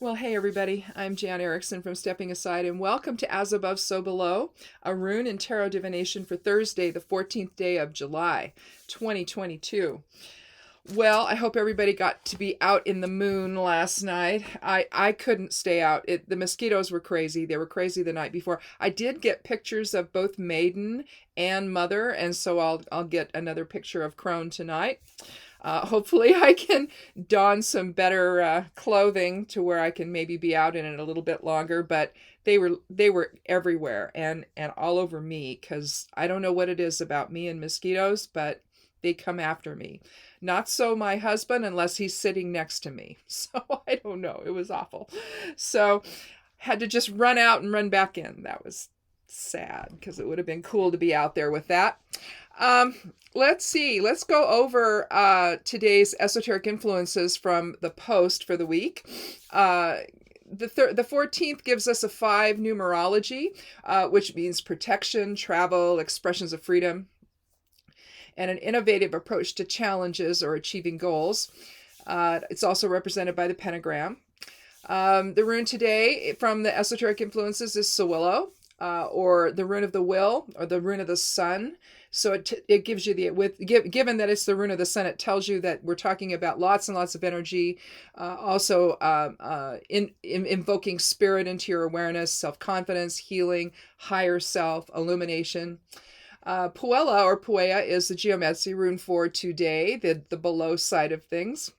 Well, hey everybody, I'm Jan Erickson from Stepping Aside, and welcome to As Above, So Below, a rune and tarot divination for Thursday, the 14th day of July, 2022. Well, I hope everybody got to be out in the moon last night. I couldn't stay out. The mosquitoes were crazy. They were crazy the night before. I did get pictures of both Maiden and Mother, and so I'll get another picture of Crone tonight. Hopefully I can don some better clothing to where I can maybe be out in it a little bit longer, but they were everywhere and all over me, because I don't know what it is about me and mosquitoes, but they come after me. Not so my husband, unless he's sitting next to me. So I don't know. It was awful. So had to just run out and run back in. That was sad, because it would have been cool to be out there with that. Let's see. Let's go over today's esoteric influences from the post for the week. The 14th gives us a 5 numerology, which means protection, travel, expressions of freedom, and an innovative approach to challenges or achieving goals. It's also represented by the pentagram. The rune today from the esoteric influences is Sawillo, or the rune of the will, or the rune of the sun. So it gives you given that it's the rune of the sun, it tells you that we're talking about lots and lots of energy, also invoking spirit into your awareness, self-confidence, healing, higher self, illumination. Puella or Puea is the Geomancy rune for today, the below side of things,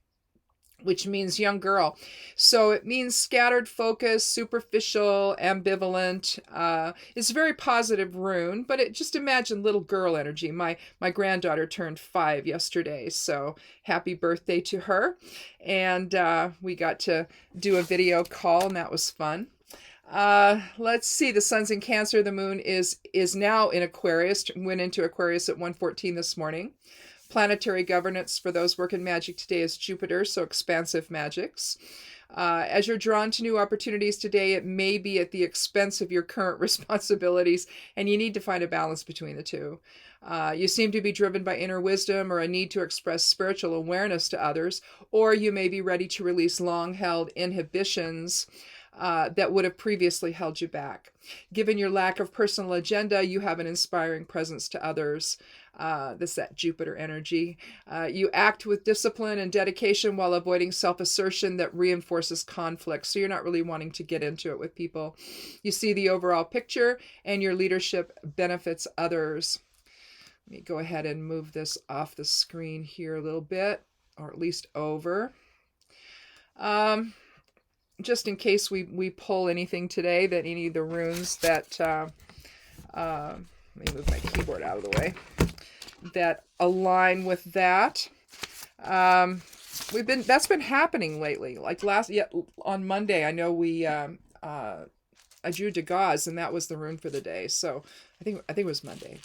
which means young girl. So it means scattered focus, superficial, ambivalent. It's a very positive rune, but just imagine little girl energy. My granddaughter turned 5 yesterday, so happy birthday to her. And we got to do a video call, and that was fun. Let's see. The sun's in Cancer. The moon is now in Aquarius. Went into Aquarius at 1:14 this morning. Planetary governance for those working magic today is Jupiter, so expansive magics. As you're drawn to new opportunities today, it may be at the expense of your current responsibilities, and you need to find a balance between the two. You seem to be driven by inner wisdom or a need to express spiritual awareness to others, or you may be ready to release long-held inhibitions that would have previously held you back. Given your lack of personal agenda, you have an inspiring presence to others. This is that Jupiter energy. You act with discipline and dedication while avoiding self-assertion that reinforces conflict. So you're not really wanting to get into it with people. You see the overall picture, and your leadership benefits others. Let me go ahead and move this off the screen here a little bit, or at least over. Just in case we pull anything today, that any of the runes that, let me move my keyboard out of the way, that align with that. That's been happening lately. Like on Monday, I know I drew Dagaz, and that was the rune for the day. So I think it was Monday.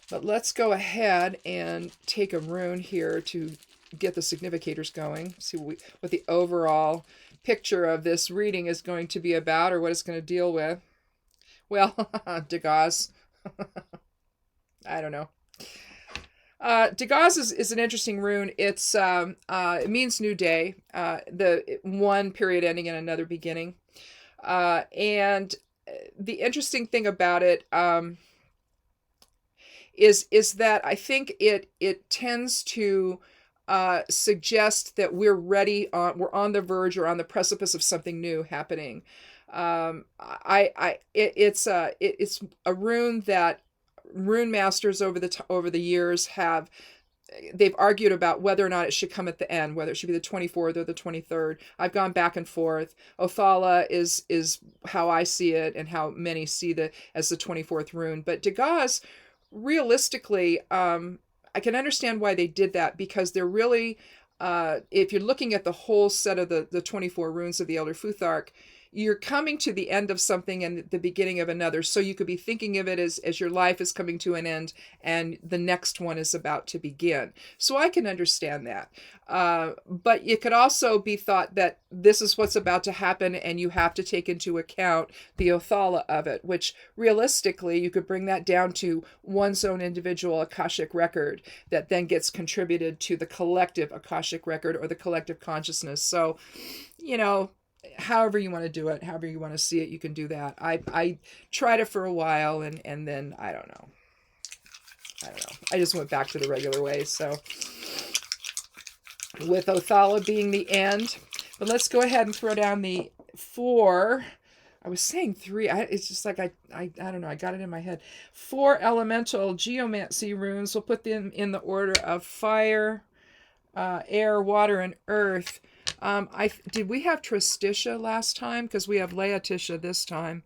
But let's go ahead and take a rune here to get the significators going, see what the overall picture of this reading is going to be about, or what it's going to deal with. Well, Dagaz. I don't know. Dagaz is an interesting rune. It means new day, the one period ending in another beginning. And the interesting thing about it is that I think it tends to suggest that we're on the verge or on the precipice of something new happening. It's a rune that rune masters over the years they've argued about whether or not it should come at the end, whether it should be the 24th or the 23rd. I've gone back and forth. Othala is how I see it, and how many see as the 24th rune. But Dagaz, realistically, I can understand why they did that, because they're really, if you're looking at the whole set of the 24 runes of the Elder Futhark, you're coming to the end of something and the beginning of another. So you could be thinking of it as your life is coming to an end and the next one is about to begin. So I can understand that. But it could also be thought that this is what's about to happen and you have to take into account the Othala of it, which realistically you could bring that down to one's own individual Akashic record that then gets contributed to the collective Akashic record or the collective consciousness. So, however you want to do it, however you want to see it, you can do that. I tried it for a while and then I don't know. I just went back to the regular way. So with Othala being the end, but let's go ahead and throw down the 4. I was saying 3. It's just like I don't know. I got it in my head. 4 elemental geomancy runes. We'll put them in the order of fire, air, water, and earth. Did we have Tristitia last time? Because we have Laetitia this time.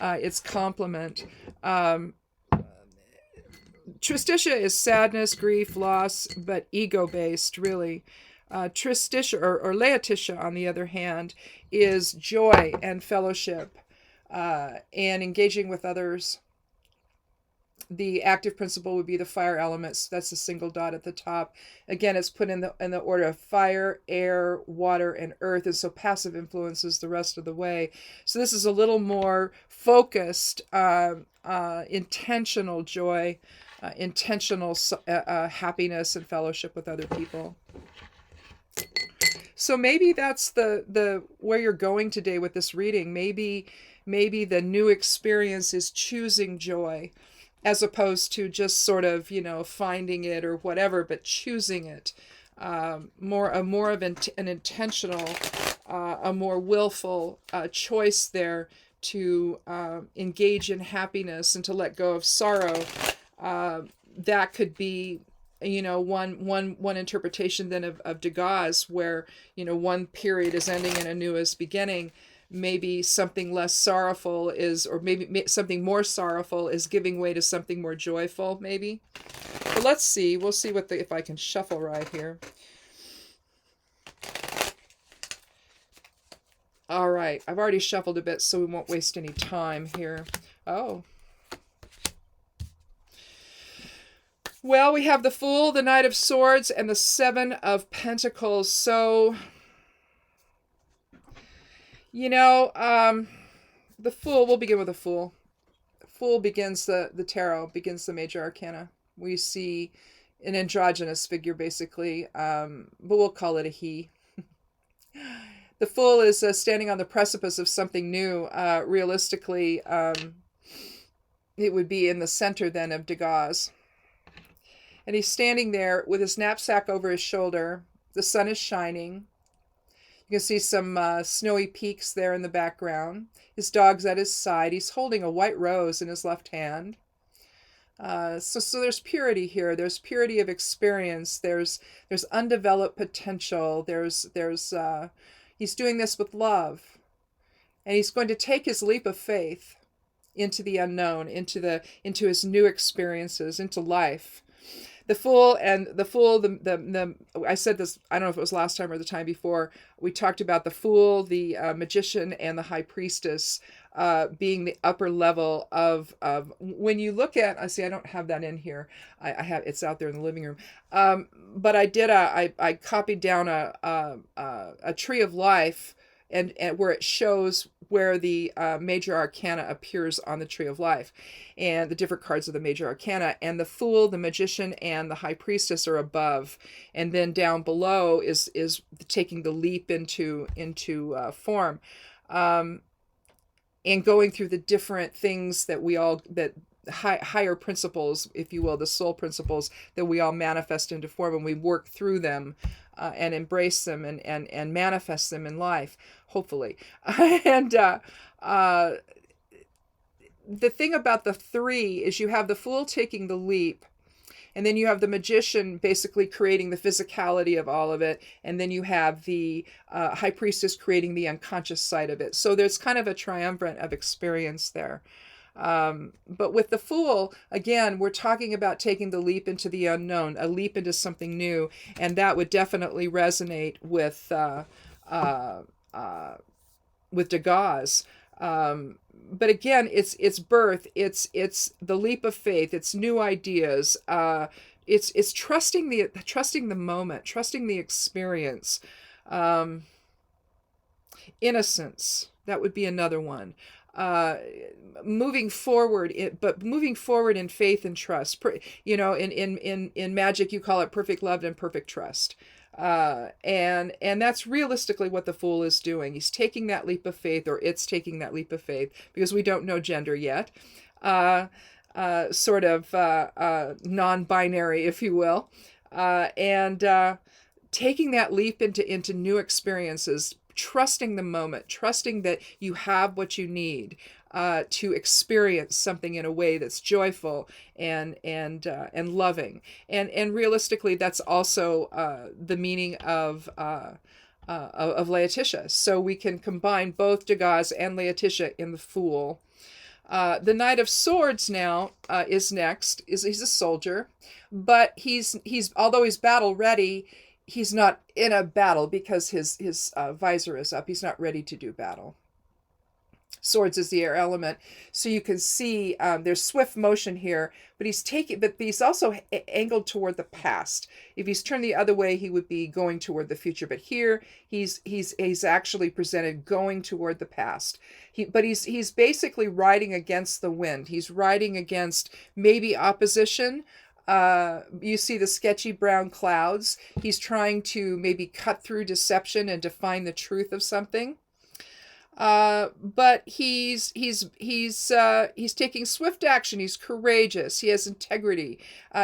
It's complement. Tristitia is sadness, grief, loss, but ego-based, really. Tristitia, or Laetitia, on the other hand, is joy and fellowship and engaging with others. The active principle would be the fire elements. That's a single dot at the top. Again, it's put in the order of fire, air, water, and earth, and so passive influences the rest of the way. So this is a little more focused, intentional joy, intentional happiness and fellowship with other people. So maybe that's the where you're going today with this reading. Maybe the new experience is choosing joy, as opposed to just sort of, finding it or whatever, but choosing it. More of an intentional, a more willful choice there to engage in happiness and to let go of sorrow. That could be, one interpretation then of Degas, where, one period is ending and a new is beginning. Maybe something less sorrowful is, or maybe something more sorrowful is giving way to something more joyful, maybe. But let's see. We'll see if I can shuffle right here. All right. I've already shuffled a bit, so we won't waste any time here. Oh. Well, we have the Fool, the Knight of Swords, and the 7 of Pentacles. So, the Fool, we'll begin with the Fool. Fool begins the tarot, begins the major arcana. We see an androgynous figure, basically, but we'll call it a he. The Fool is standing on the precipice of something new. Realistically, it would be in the center, then, of Degas. And he's standing there with his knapsack over his shoulder. The sun is shining. You can see some snowy peaks there in the background. His dog's at his side. He's holding a white rose in his left hand. So there's purity here. There's purity of experience. There's undeveloped potential. He's doing this with love. And he's going to take his leap of faith into the unknown, into his new experiences, into life. The Fool, I said this, I don't know if it was last time or the time before, we talked about the Fool, the Magician, and the High Priestess being the upper level of when you look at, I don't have that in here. I have, it's out there in the living room. But I copied down a tree of life and where it shows where the major arcana appears on the tree of life, and the different cards of the major arcana, and the Fool, the Magician, and the High Priestess are above, and then down below is taking the leap into form, and going through the different things that higher principles, if you will, the soul principles that we all manifest into form, and we work through them and embrace them and manifest them in life, hopefully. And the thing about the 3 is you have the Fool taking the leap, and then you have the Magician basically creating the physicality of all of it, and then you have the High Priestess creating the unconscious side of it. So there's kind of a triumvirate of experience there. But with the Fool, again, we're talking about taking the leap into the unknown, a leap into something new, and that would definitely resonate with with Degas. But again, it's birth, it's the leap of faith, it's new ideas, it's trusting the moment, trusting the experience, innocence. That would be another one. Moving forward, but moving forward in faith and trust. In magic, you call it perfect love and perfect trust. And that's realistically what the Fool is doing. He's taking that leap of faith, or it's taking that leap of faith, because we don't know gender yet. Sort of non-binary, if you will, and taking that leap into new experiences, trusting the moment, trusting that you have what you need to experience something in a way that's joyful and loving, and realistically, that's also the meaning of Laetitia. So we can combine both Degas and Laetitia in the Fool. The Knight of Swords now is next. He's a soldier, but he's although he's battle ready, he's not in a battle because his visor is up. He's not ready to do battle. Swords is the air element, so you can see there's swift motion here, but he's also angled toward the past. If he's turned the other way, he would be going toward the future. But here he's actually presented going toward the past. He's basically riding against the wind. He's riding against maybe opposition. You see the sketchy brown clouds. He's trying to maybe cut through deception and define the truth of something. But he's taking swift action. He's courageous. He has integrity.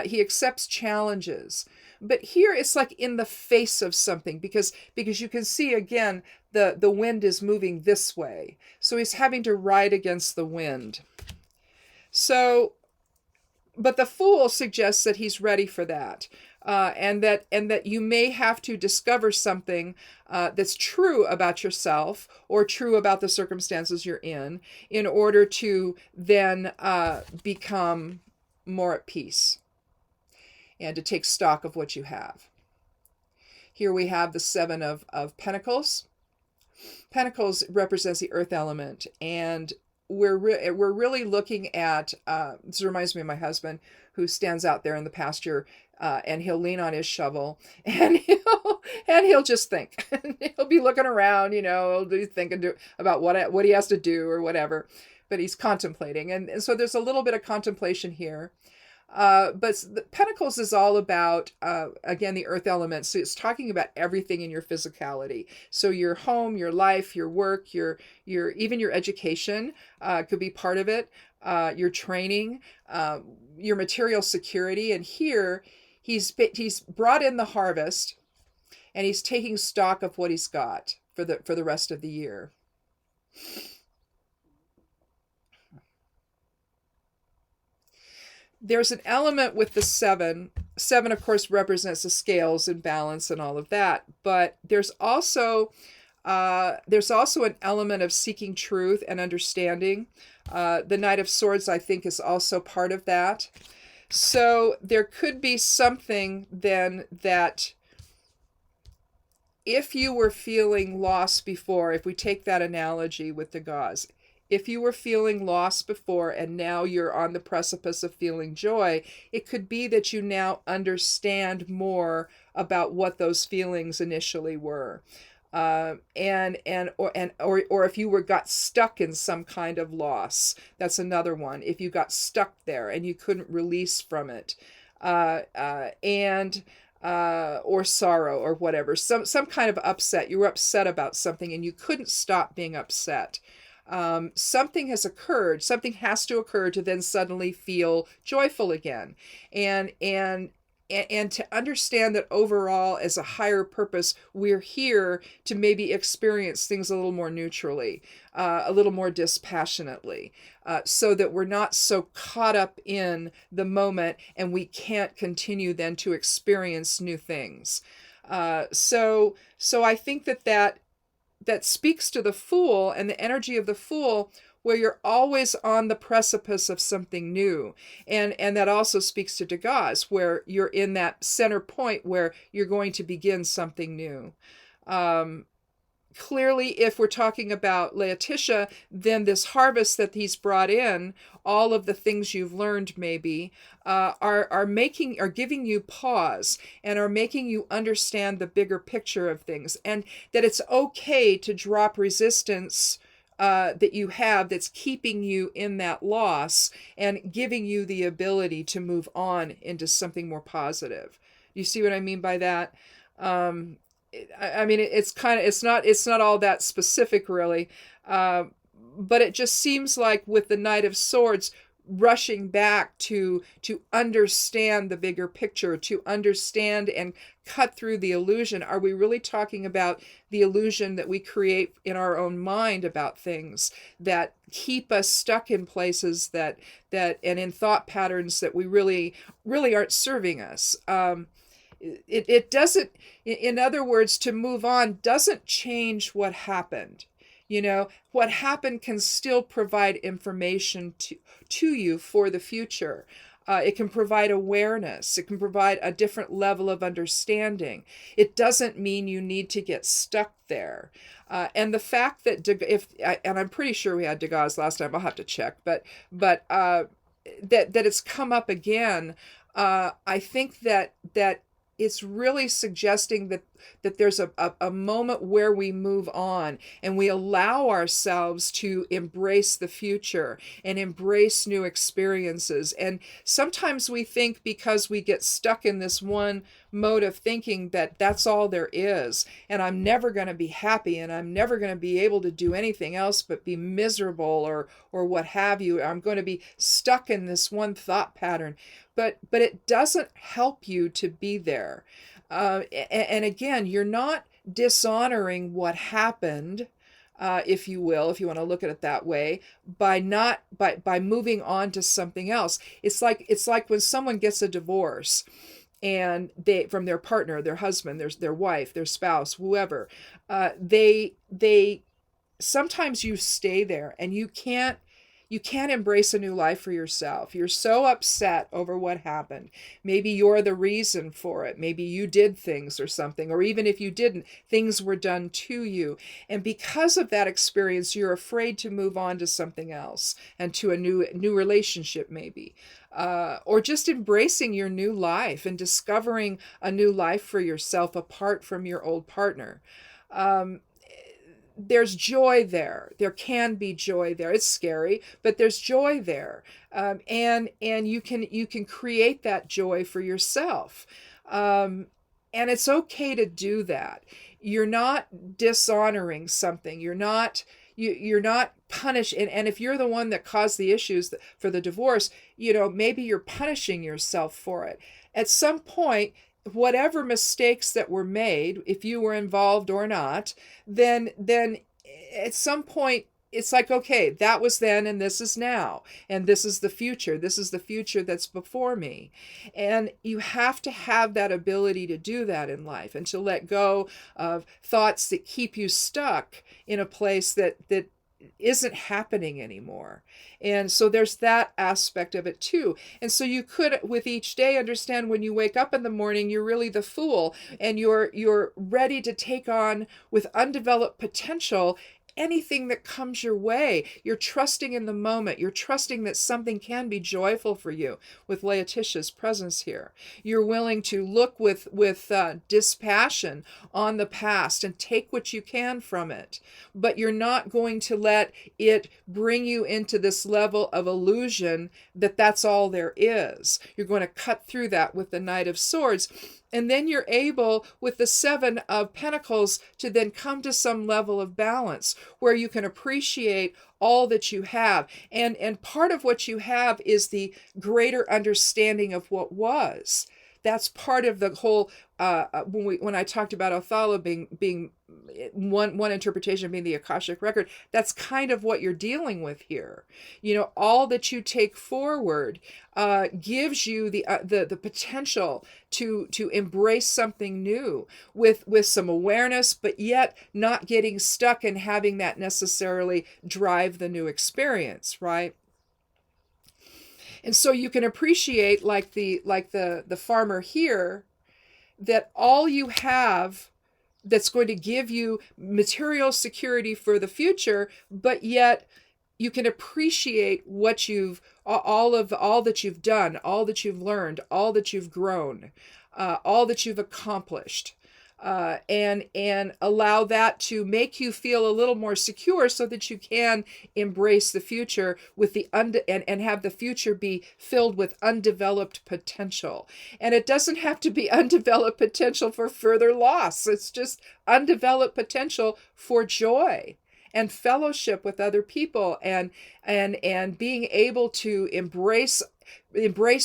He accepts challenges. But here it's like in the face of something, because you can see again the wind is moving this way. So he's having to ride against the wind. So, but the Fool suggests that he's ready for that. And that you may have to discover something that's true about yourself or true about the circumstances you're in order to then become more at peace and to take stock of what you have. Here we have the Seven of Pentacles. Pentacles represents the earth element, and we're really looking at, this reminds me of my husband, who stands out there in the pasture, and he'll lean on his shovel, and he'll just think. He'll be looking around, he'll be thinking about what he has to do or whatever, but he's contemplating, and so there's a little bit of contemplation here. But the Pentacles is all about, again, the earth element. So it's talking about everything in your physicality. So your home, your life, your work, your even your education could be part of it. Your training, your material security. And here he's brought in the harvest, and he's taking stock of what he's got for the rest of the year. There's an element with the seven. Seven, of course, represents the scales and balance and all of that. But there's also an element of seeking truth and understanding. The Knight of Swords, I think, is also part of that. So there could be something then that if you were feeling lost before, if we take that analogy with the gauze, if you were feeling lost before and now you're on the precipice of feeling joy, it could be that you now understand more about what those feelings initially were. Or if you got stuck in some kind of loss, that's another one. If you got stuck there and you couldn't release from it, or sorrow or whatever, some kind of upset. You were upset about something and you couldn't stop being upset. Something has occurred. Something has to occur to then suddenly feel joyful again, and to understand that overall, as a higher purpose, we're here to maybe experience things a little more neutrally, a little more dispassionately, so that we're not so caught up in the moment and we can't continue then to experience new things. So I think that speaks to the Fool and the energy of the Fool, where you're always on the precipice of something new. And that also speaks to Degas, where you're in that center point where you're going to begin something new. clearly, if we're talking about Laetitia, then this harvest that he's brought in, all of the things you've learned maybe, are giving you pause and are making you understand the bigger picture of things, and that it's okay to drop resistance that you have that's keeping you in that loss and giving you the ability to move on into something more positive. You see what I mean by that? Um, I mean, it's not all that specific really, uh, but it just seems like with the Knight of Swords rushing back to understand the bigger picture, to understand and cut through the illusion. Are we really talking about the illusion that we create in our own mind about things that keep us stuck in places that and in thought patterns that we really aren't serving us? It doesn't, in other words, to move on doesn't change what happened. You know, what happened can still provide information to you for the future. It can provide awareness. It can provide a different level of understanding. It doesn't mean you need to get stuck there. And the fact that and I'm pretty sure we had Degas last time. I'll have to check, but that it's come up again. I think that it's really suggesting that there's a moment where we move on and we allow ourselves to embrace the future and embrace new experiences. And sometimes we think because we get stuck in this one mode of thinking that that's all there is, and I'm never going to be happy, and I'm never going to be able to do anything else but be miserable or what have you. I'm going to be stuck in this one thought pattern. But it doesn't help you to be there. And again, you're not dishonoring what happened, if you will, if you want to look at it that way, by moving on to something else. It's like when someone gets a divorce, and they, from their partner, their husband, their wife, their spouse, whoever, they sometimes you stay there and you can't embrace a new life for yourself. You're so upset over what happened. Maybe you're the reason for it. Maybe you did things or something, or even if you didn't, things were done to you. And because of that experience, you're afraid to move on to something else and to a new relationship maybe. Or just embracing your new life and discovering a new life for yourself apart from your old partner. There's joy there. There can be joy there. It's scary, but there's joy there, and you can create that joy for yourself, and it's okay to do that. You're not dishonoring something. You're not punished. And if you're the one that caused the issues for the divorce, maybe you're punishing yourself for it. At some point, whatever mistakes that were made, if you were involved or not, then at some point it's like, okay, that was then and this is now, and this is the future. This is the future that's before me. And you have to have that ability to do that in life and to let go of thoughts that keep you stuck in a place that isn't happening anymore. And so there's that aspect of it too. And so you could, with each day, understand when you wake up in the morning, you're really the fool, and you're ready to take on with undeveloped potential anything that comes your way. You're trusting in the moment. You're trusting that something can be joyful for you with Laetitia's presence here. You're willing to look with dispassion on the past and take what you can from it. But you're not going to let it bring you into this level of illusion that that's all there is. You're going to cut through that with the Knight of Swords. And then you're able, with the Seven of Pentacles, to then come to some level of balance where you can appreciate all that you have. And part of what you have is the greater understanding of what was. That's part of the whole, when I talked about Othala being one interpretation being the Akashic record, that's kind of what you're dealing with here. All that you take forward gives you the potential to embrace something new with some awareness, but yet not getting stuck and having that necessarily drive the new experience, right? And so you can appreciate, like the farmer here, that all you have that's going to give you material security for the future, but yet you can appreciate what you've, all that you've done, all that you've learned, all that you've grown, all that you've accomplished, and allow that to make you feel a little more secure, so that you can embrace the future with and have the future be filled with undeveloped potential. And it doesn't have to be undeveloped potential for further loss. It's just undeveloped potential for joy and fellowship with other people, and being able to embrace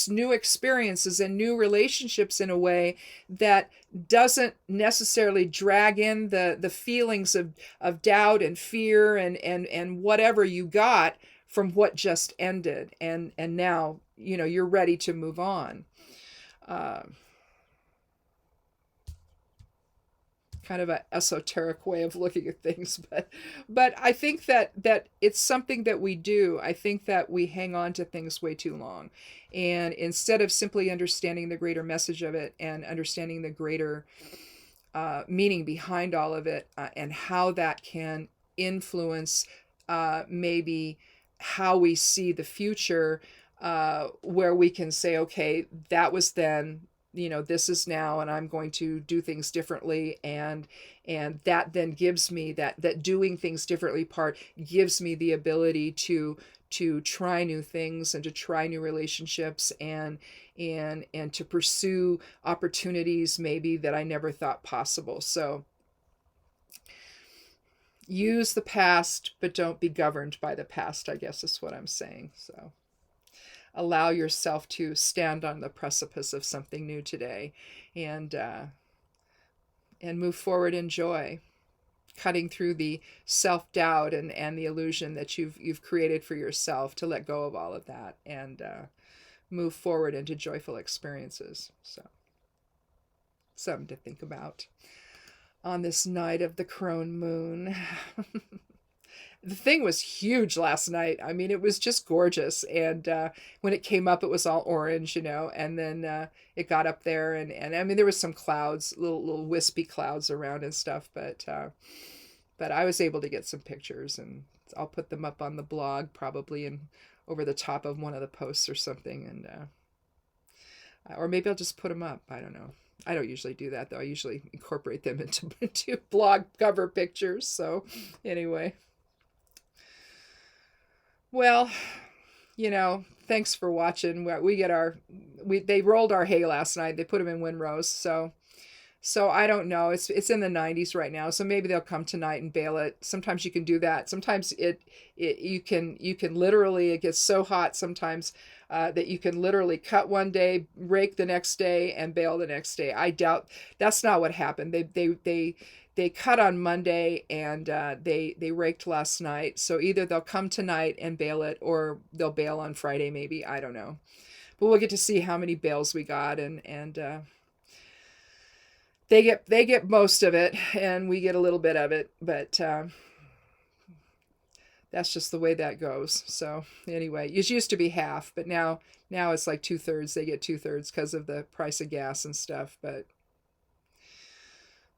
new experiences and new relationships in a way that doesn't necessarily drag in the feelings of doubt and fear and whatever you got from what just ended, and now you're ready to move on. Kind of an esoteric way of looking at things, but I think that it's something that we do. I think that we hang on to things way too long, and instead of simply understanding the greater message of it and understanding the greater meaning behind all of it, and how that can influence maybe how we see the future, where we can say, okay, that was then, this is now, and I'm going to do things differently. And that then gives me that doing things differently part gives me the ability to try new things and to try new relationships and to pursue opportunities maybe that I never thought possible. So use the past, but don't be governed by the past, I guess is what I'm saying. So allow yourself to stand on the precipice of something new today, and move forward in joy, cutting through the self-doubt and the illusion that you've created for yourself, to let go of all of that and move forward into joyful experiences. So something to think about on this night of the crone moon. The thing was huge last night. I mean, it was just gorgeous. And when it came up, it was all orange, and then it got up there, and I mean, there was some clouds, little wispy clouds around and stuff, but I was able to get some pictures, and I'll put them up on the blog probably, and over the top of one of the posts or something, and or maybe I'll just put them up. I don't know. I don't usually do that, though. I usually incorporate them into blog cover pictures. So anyway. Well, thanks for watching. They rolled our hay last night. They put them in windrows. So I don't know. It's in the 90s right now. So maybe they'll come tonight and bale it. Sometimes you can do that. Sometimes you can literally, it gets so hot sometimes that you can literally cut one day, rake the next day, and bale the next day. I doubt that's not what happened. They cut on Monday, and they raked last night. So either they'll come tonight and bale it, or they'll bale on Friday maybe. I don't know. But we'll get to see how many bales we got, and they get most of it, and we get a little bit of it. But that's just the way that goes. So anyway, it used to be half, but now it's like 2/3. They get 2/3 because of the price of gas and stuff. But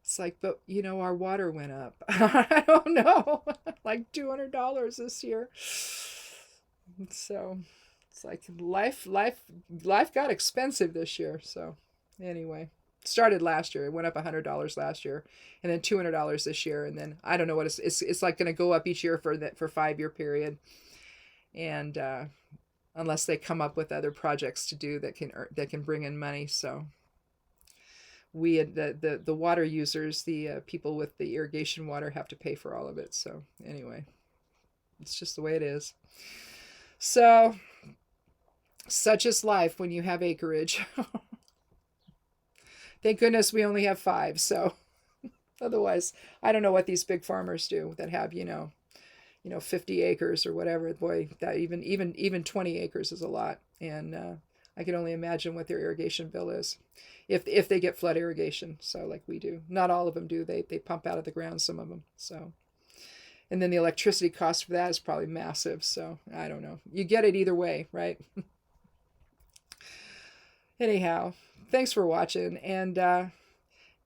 it's like, but our water went up. I don't know, like $200 this year. So it's like life got expensive this year. So anyway, it started last year. It went up $100 last year, and then $200 this year, and then I don't know what it's like going to go up each year for 5-year period, and unless they come up with other projects to do that can bring in money. So we, the water users, the people with the irrigation water, have to pay for all of it. So anyway, it's just the way it is. So such is life when you have acreage. Thank goodness we only have 5. So otherwise, I don't know what these big farmers do that have 50 acres or whatever. Boy, that even 20 acres is a lot, and I can only imagine what their irrigation bill is if they get flood irrigation. So like we do. Not all of them do. They pump out of the ground, some of them. So, and then the electricity cost for that is probably massive. So I don't know. You get it either way, right? Anyhow, thanks for watching, and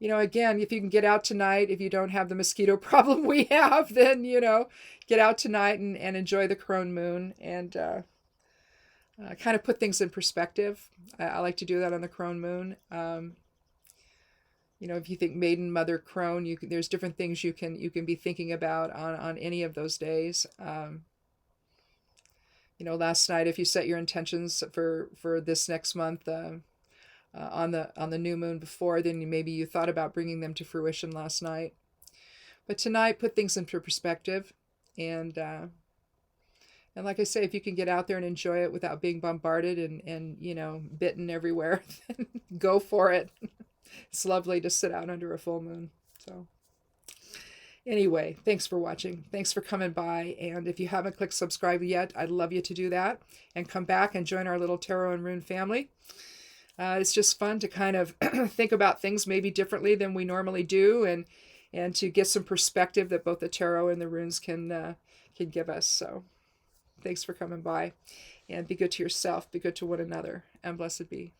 again, if you can get out tonight, if you don't have the mosquito problem we have, then, get out tonight and enjoy the crone moon and kind of put things in perspective. I like to do that on the crone moon. If you think maiden, mother, crone, there's different things you can be thinking about on any of those days. Last night, if you set your intentions for this next month on the new moon before, then maybe you thought about bringing them to fruition last night. But tonight, put things into perspective, and like I say, if you can get out there and enjoy it without being bombarded and bitten everywhere, then go for it. It's lovely to sit out under a full moon. So anyway, thanks for watching. Thanks for coming by. And if you haven't clicked subscribe yet, I'd love you to do that and come back and join our little tarot and rune family. It's just fun to kind of think about things maybe differently than we normally do, and to get some perspective that both the tarot and the runes can give us. So thanks for coming by, and be good to yourself, be good to one another, and blessed be.